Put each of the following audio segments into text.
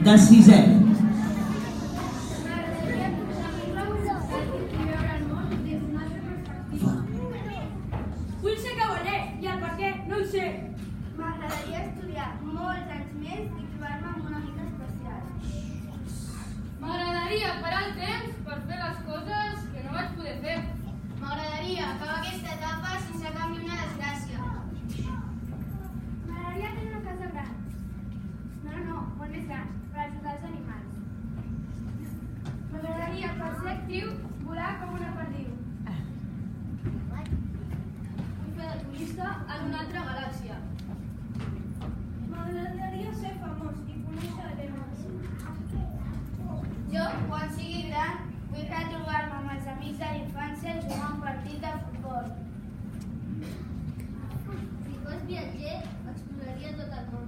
de sisè. Vull ser cavaller i el per què no ho sé. M'agradaria estudiar molts anys més i trobar-me amb una mica especial. M'agradaria parar el temps per fer les coses que no vaig poder fer. M'agradaria acabar aquesta etapa sense cap ni una desgràcia. M'agradaria tenir una casa gran. No, molt més gran, per ajudar els animals. M'agradaria, per ser actriu, volar com una perdiu. Vull fer de turista en una altra galàxia. M'agradaria ser famós i conèixer temes. Jo, quan sigui gran, vull retrobar-me amb els amics de la infància i jugar un partit de futbol. Si fos viatger, exploraria tot el món.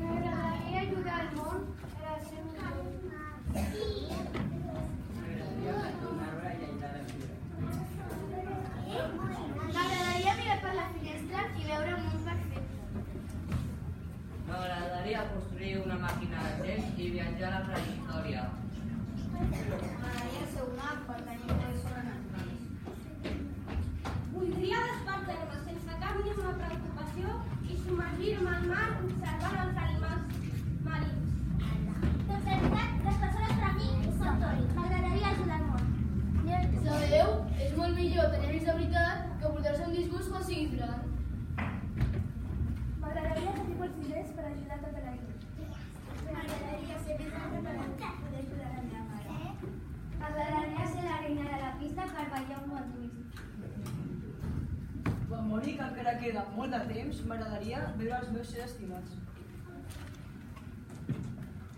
M'agradaria ajudar al món per al seu millor. M'agradaria mirar per la finestra i veure un món perfecte. M'agradaria construir una màquina de temps i viatjar a la prehistòria. M'agradaria ser humà per tenir poder sobre naturals. Voldria despertar-me sense cap ni una preocupació i submergir-me al mar observant els animals marins. Doncs en veritat, les persones per a mi són tot. M'agradaria ajudar al món. Sabeu? És molt millor tenir amics de veritat que portar-se un disgust quan siguis gran. M'agradaria tenir molts diners per ajudar tota la vida. M'agradaria ser més alta per poder ajudar la meva mare. M'agradaria ser la reina de la pista per ballar un bon twist. Quan mori, que encara queda molt de temps, m'agradaria veure els meus sers estimats.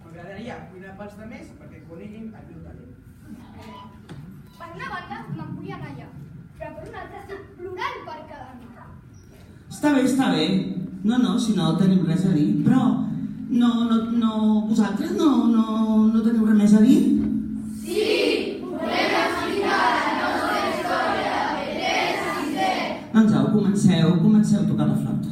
M'agradaria cuinar pels demés perquè coneguin el meu talent. Per una banda, me'n vull anar allà, però per una altra estic plorant per quedar-me. Està bé. No, si no tenim res a dir, però vosaltres no teniu res més a dir? Sí! Volem explicar la nostra història de P3 a 6è. Doncs au, comenceu a tocar la flauta.